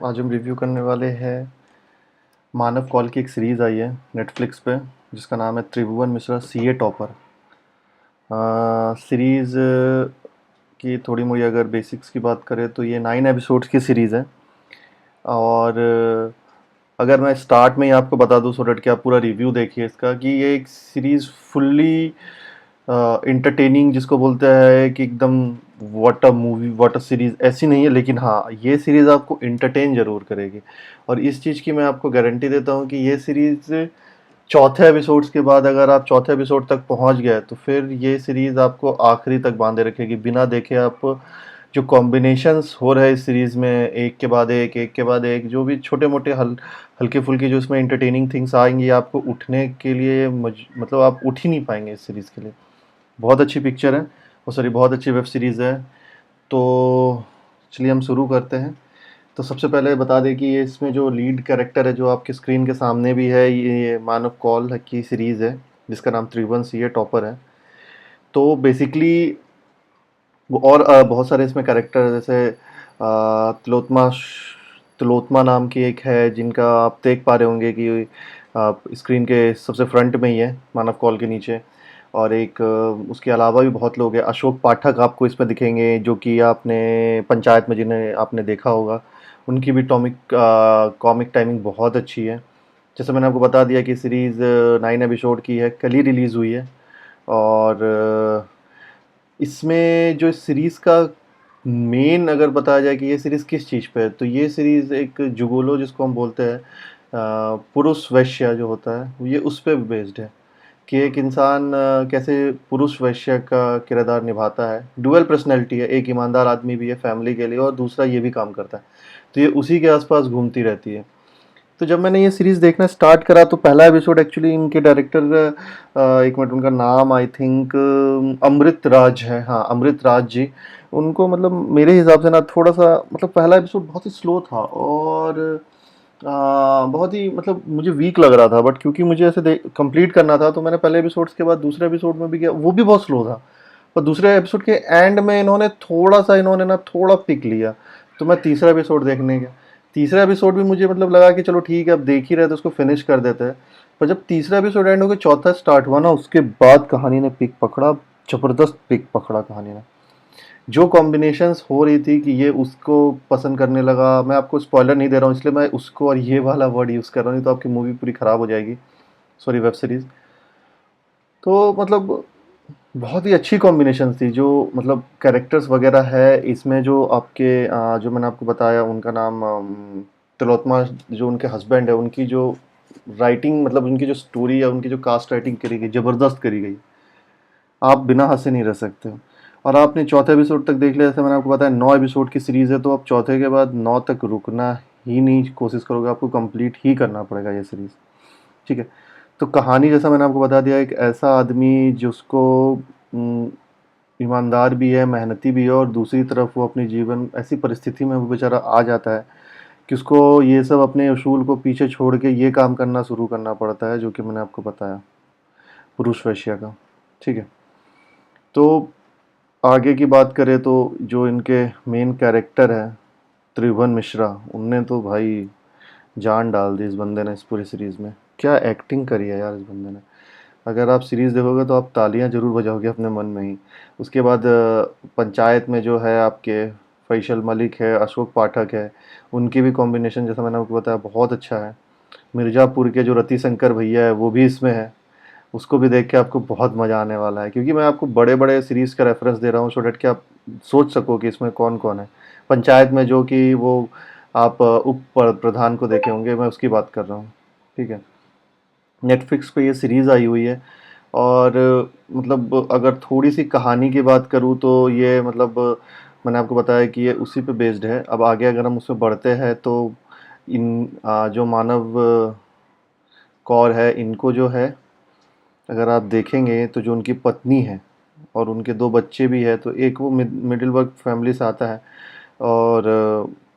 आज हम रिव्यू करने वाले हैं मानव कौल की एक सीरीज़ आई है नेटफ्लिक्स पे जिसका नाम है त्रिभुवन मिश्रा सीए टॉपर। सीरीज़ की थोड़ी मोड़ी अगर बेसिक्स की बात करें तो ये 9 एपिसोड्स की सीरीज़ है। और अगर मैं स्टार्ट में ही आपको बता दूं सो डट कि आप पूरा रिव्यू देखिए इसका कि ये एक सीरीज़ फुल्ली इंटरटेनिंग जिसको बोलते हैं कि एकदम what a movie what a series ऐसी नहीं है, लेकिन हाँ ये सीरीज़ आपको इंटरटेन ज़रूर करेगी। और इस चीज़ की मैं आपको गारंटी देता हूँ कि ये सीरीज़ चौथे एपिसोड्स के बाद अगर आप चौथे एपिसोड तक पहुँच गए तो फिर ये सीरीज़ आपको आखिरी तक बांधे रखेगी बिना देखे। आप जो कॉम्बिनेशंस हो रहे हैं इस सीरीज़ में एक के बाद एक जो भी छोटे मोटे हल्के फुल्के जो इसमें इंटरटेनिंग थिंग्स आएंगी आपको उठने के लिए मतलब आप उठ ही नहीं पाएंगे इस सीरीज़ के लिए। बहुत अच्छी पिक्चर है, वो सॉरी बहुत अच्छी वेब सीरीज़ है। तो चलिए हम शुरू करते हैं। तो सबसे पहले बता दें कि ये इसमें जो लीड कैरेक्टर है जो आपके स्क्रीन के सामने भी है, ये मानव कौल की सीरीज़ है जिसका नाम त्रिभुवन सीए टॉपर है। तो बेसिकली वो और बहुत सारे इसमें कैरेक्टर जैसे तिलोत्मा नाम की एक है जिनका आप देख पा रहे होंगे कि आप स्क्रीन के सबसे फ्रंट में ही है मानव कॉल के नीचे। और एक उसके अलावा भी बहुत लोग हैं। अशोक पाठक आपको इसमें दिखेंगे जो कि आपने पंचायत में जिन्हें आपने देखा होगा, उनकी भी कॉमिक टाइमिंग बहुत अच्छी है। जैसे मैंने आपको बता दिया कि सीरीज़ 9 एपिसोड की है, कल ही रिलीज़ हुई है। और इसमें जो इस सीरीज़ का मेन अगर बताया जाए कि ये सीरीज़ किस चीज़ पे है तो ये सीरीज़ एक जुगोलो जिसको हम बोलते हैं, पुरुष वैश्य जो होता है ये उस पे बेस्ड है कि एक इंसान कैसे पुरुष वैश्य का किरदार निभाता है। डुअल पर्सनैलिटी है, एक ईमानदार आदमी भी है फैमिली के लिए और दूसरा ये भी काम करता है। तो ये उसी के आसपास घूमती रहती है। तो जब मैंने ये सीरीज़ देखना स्टार्ट करा तो पहला एपिसोड एक्चुअली इनके डायरेक्टर, एक मिनट उनका नाम आई थिंक अमृत राज है, हाँ अमृत राज जी। उनको मतलब मेरे हिसाब से ना थोड़ा सा मतलब पहला एपिसोड बहुत ही स्लो था और बहुत ही मतलब मुझे वीक लग रहा था। बट क्योंकि मुझे ऐसे कंप्लीट करना था तो मैंने पहले एपिसोड्स के बाद दूसरे एपिसोड में भी गया, वो भी बहुत स्लो था। पर दूसरे एपिसोड के एंड में इन्होंने ना थोड़ा पिक लिया। तो मैं तीसरा एपिसोड देखने गया। तीसरा एपिसोड भी मुझे मतलब लगा कि चलो ठीक है अब देख ही रहे तो उसको फिनिश कर देते हैं। पर जब तीसरा एपिसोड एंड हो गया चौथा स्टार्ट हुआ ना उसके बाद कहानी ने पिक पकड़ा। जबरदस्त पिक पकड़ा कहानी ने। जो कॉम्बिनेशंस हो रही थी कि ये उसको पसंद करने लगा, मैं आपको स्पॉइलर नहीं दे रहा हूँ इसलिए मैं उसको और ये वाला वर्ड यूज़ कर रहा हूँ नहीं तो आपकी मूवी पूरी ख़राब हो जाएगी, सॉरी वेब सीरीज़। तो मतलब बहुत ही अच्छी कॉम्बिनेशन थी। जो मतलब कैरेक्टर्स वगैरह है इसमें जो आपके जो मैंने आपको बताया उनका नाम तिलोत्मा, जो उनके हस्बैंड है उनकी जो राइटिंग मतलब उनकी जो स्टोरी है उनकी जो कास्ट राइटिंग करी गई ज़बरदस्त करी गई। आप बिना हंसे नहीं रह सकते हो। और आपने चौथे एपिसोड तक देख लिया, जैसे मैंने आपको बताया 9 एपिसोड की सीरीज़ है तो आप चौथे के बाद 9 तक रुकना ही नहीं कोशिश करोगे, आपको कंप्लीट ही करना पड़ेगा ये सीरीज़। ठीक है। तो कहानी जैसा मैंने आपको बता दिया, एक ऐसा आदमी जिसको उम, ईमानदार भी है, मेहनती भी है और दूसरी तरफ वो अपनी जीवन ऐसी परिस्थिति में वो बेचारा आ जाता है कि उसको ये सब अपने उसूल को पीछे छोड़ के ये काम करना शुरू करना पड़ता है जो कि मैंने आपको बताया पुरुष वैश्य का। ठीक है। तो आगे की बात करें तो जो इनके मेन कैरेक्टर है त्रिभुवन मिश्रा, उनने तो भाई जान डाल दी इस बंदे ने इस पूरी सीरीज़ में। क्या एक्टिंग करी है यार इस बंदे ने। अगर आप सीरीज़ देखोगे तो आप तालियां ज़रूर बजाओगे अपने मन में ही। उसके बाद पंचायत में जो है आपके फैसल मलिक है, अशोक पाठक है, उनकी भी कॉम्बिनेशन जैसा मैंने आपको बताया बहुत अच्छा है। मिर्ज़ापुर के जो रति शंकर भैया है वो भी इसमें है। उसको भी देख के आपको बहुत मज़ा आने वाला है क्योंकि मैं आपको बड़े-बड़े सीरीज़ का रेफ़रेंस दे रहा हूँ सो दैट कि आप सोच सको कि इसमें कौन-कौन है। पंचायत में जो कि वो आप प्रधान को देखे होंगे, मैं उसकी बात कर रहा हूँ। ठीक है। नेटफ्लिक्स पे ये सीरीज़ आई हुई है। और मतलब अगर थोड़ी-सी कहानी की बात करूँ तो ये मतलब मैंने आपको बताया कि ये उसी पे बेस्ड है। अब आगे अगर हम उसमें बढ़ते हैं तो जो मानव कौर है इनको जो है अगर आप देखेंगे तो जो उनकी पत्नी है और उनके 2 बच्चे भी हैं, तो एक वो मिडिल वर्ग फैमिली से आता है। और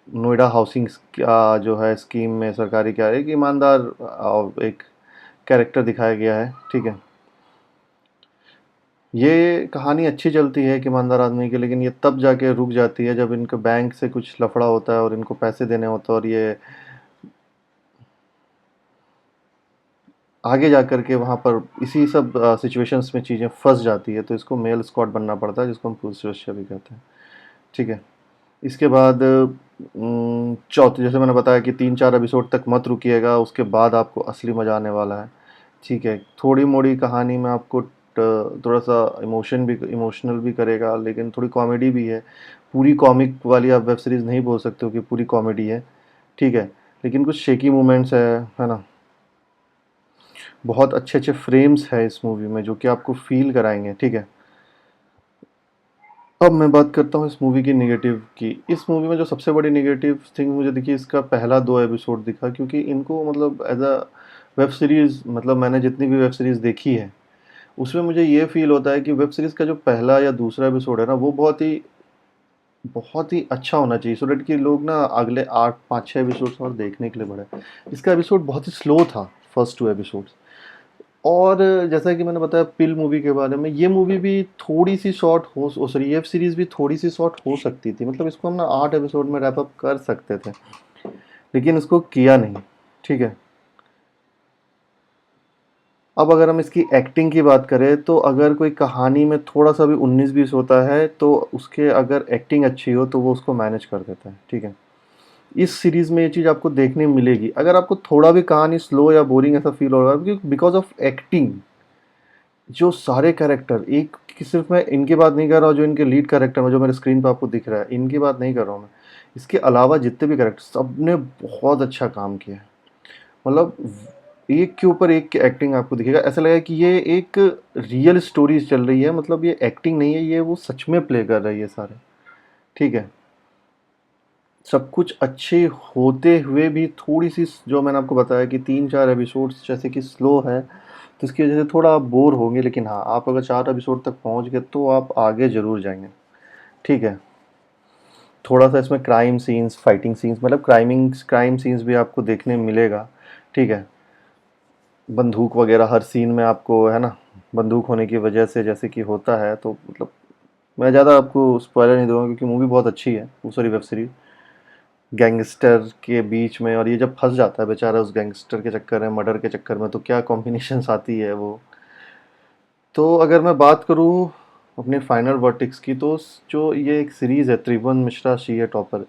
नोएडा हाउसिंग का जो है स्कीम में सरकारी क्या है, एक ईमानदार एक कैरेक्टर दिखाया गया है। ठीक है। ये कहानी अच्छी चलती है एक ईमानदार आदमी की, लेकिन ये तब जाके रुक जाती है जब इनके बैंक से कुछ लफड़ा होता है और इनको पैसे देने होते हैं, और ये आगे जाकर के वहाँ पर इसी सब सिचुएशंस में चीज़ें फंस जाती है, तो इसको मेल स्क्वाड बनना पड़ता है, जिसको हम पुलिस रशिया भी कहते हैं। ठीक है। इसके बाद चौथे, जैसे मैंने बताया कि 3-4 एपिसोड तक मत रुकिएगा, उसके बाद आपको असली मज़ा आने वाला है। ठीक है। थोड़ी मोड़ी कहानी में आपको थोड़ा सा इमोशनल भी करेगा, लेकिन थोड़ी कॉमेडी भी है। पूरी कॉमिक वाली आप वेब सीरीज़ नहीं बोल सकते हो कि पूरी कॉमेडी है। ठीक है। लेकिन कुछ शेकी मोमेंट्स है ना। बहुत अच्छे अच्छे फ्रेम्स है इस मूवी में जो कि आपको फील कराएंगे। ठीक है। अब मैं बात करता हूँ इस मूवी की नेगेटिव की। इस मूवी में जो सबसे बड़ी नेगेटिव थिंग मुझे दिखी, इसका पहला 2 एपिसोड दिखा, क्योंकि इनको मतलब एज अ वेब सीरीज़, मतलब मैंने जितनी भी वेब सीरीज़ देखी है उसमें मुझे ये फील होता है कि वेब सीरीज़ का जो पहला या दूसरा एपिसोड है ना, वो बहुत ही अच्छा होना चाहिए, सो दैट कि लोग ना अगले 8 5 6 एपिसोड्स और देखने के लिए बढ़े। इसका एपिसोड बहुत ही स्लो था, फर्स्ट 2 एपिसोड्स। और जैसा कि मैंने बताया पिल मूवी के बारे में, ये मूवी भी थोड़ी सी शॉर्ट हो, सॉरी ये सीरीज़ भी थोड़ी सी शॉर्ट हो सकती थी, मतलब इसको हम ना 8 एपिसोड में रैप अप कर सकते थे, लेकिन इसको किया नहीं। ठीक है। अब अगर हम इसकी एक्टिंग की बात करें, तो अगर कोई कहानी में थोड़ा सा भी 19-20 होता है, तो उसके अगर एक्टिंग अच्छी हो तो वो उसको मैनेज कर देता है। ठीक है। इस सीरीज़ में ये चीज़ आपको देखने मिलेगी। अगर आपको थोड़ा भी कहानी स्लो या बोरिंग ऐसा फील हो रहा है, क्योंकि बिकॉज ऑफ एक्टिंग, जो सारे कैरेक्टर, एक कि सिर्फ मैं इनकी बात नहीं कर रहा हूँ, जो इनके लीड कैरेक्टर में जो मेरे स्क्रीन पर आपको दिख रहा है, इनकी बात नहीं कर रहा हूँ मैं। इसके अलावा जितने भी कैरेक्टर, सबने बहुत अच्छा काम किया है। मतलब एक के ऊपर एक की एक्टिंग आपको दिखेगा, ऐसा लगेगा कि ये एक रियल स्टोरी चल रही है, मतलब ये एक्टिंग नहीं है, ये वो सच में प्ले कर रही है सारे। ठीक है। सब कुछ अच्छे होते हुए भी थोड़ी सी, जो मैंने आपको बताया कि 3-4 एपिसोड्स जैसे कि स्लो है, तो इसकी वजह से थोड़ा आप बोर होंगे, लेकिन हाँ, आप अगर 4 एपिसोड तक पहुंच गए तो आप आगे ज़रूर जाएंगे। ठीक है। थोड़ा सा इसमें क्राइम सीन्स, फाइटिंग सीन्स, मतलब क्राइम सीन्स भी आपको देखने मिलेगा। ठीक है। बंदूक वगैरह हर सीन में आपको, है ना, बंदूक होने की वजह से जैसे कि होता है, तो मतलब मैं ज़्यादा आपको स्पॉइलर नहीं दूंगा, क्योंकि मूवी बहुत अच्छी है, वो सॉरी वेब सीरीज। गैंगस्टर के बीच में, और ये जब फंस जाता है बेचारा उस गैंगस्टर के चक्कर में, मर्डर के चक्कर में, तो क्या कॉम्बिनेशंस आती है वो। तो अगर मैं बात करूँ अपने फाइनल वर्टिक्स की, तो जो ये एक सीरीज़ है त्रिभुवन मिश्रा शी है टॉपर,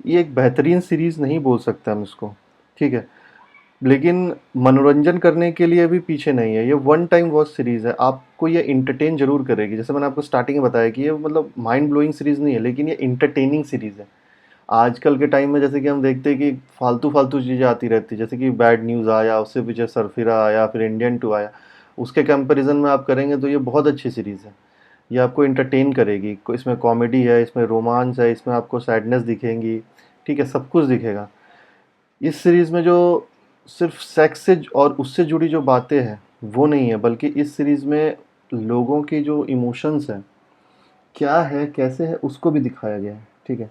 ये एक बेहतरीन सीरीज़ नहीं बोल सकते हम इसको। ठीक है। लेकिन मनोरंजन करने के लिए भी पीछे नहीं है, ये वन टाइम वॉच सीरीज़ है, आपको ये इंटरटेन जरूर करेगी। जैसे मैंने आपको स्टार्टिंग में बताया कि ये मतलब माइंड ब्लोइंग सीरीज़ नहीं है, लेकिन ये इंटरटेनिंग सीरीज़ है। आजकल के टाइम में जैसे कि हम देखते हैं कि फालतू फालतू चीज़ें आती रहती है, जैसे कि बैड न्यूज़ आया, उससे पीछे सरफिरा आया, फिर इंडियन टू आया, उसके कंपैरिजन में आप करेंगे तो ये बहुत अच्छी सीरीज़ है। ये आपको इंटरटेन करेगी, इसमें कॉमेडी है, इसमें रोमांस है, इसमें आपको सैडनेस दिखेंगी। ठीक है, सब कुछ दिखेगा। इस सीरीज़ में जो सिर्फ सेक्स से और उससे जुड़ी जो बातें हैं वो नहीं है, बल्कि इस सीरीज़ में लोगों की जो इमोशंस हैं, क्या है कैसे है, उसको भी दिखाया गया है। ठीक है।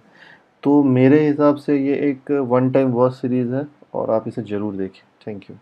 तो मेरे हिसाब से ये एक वन टाइम वॉच सीरीज़ है, और आप इसे ज़रूर देखें। Thank you.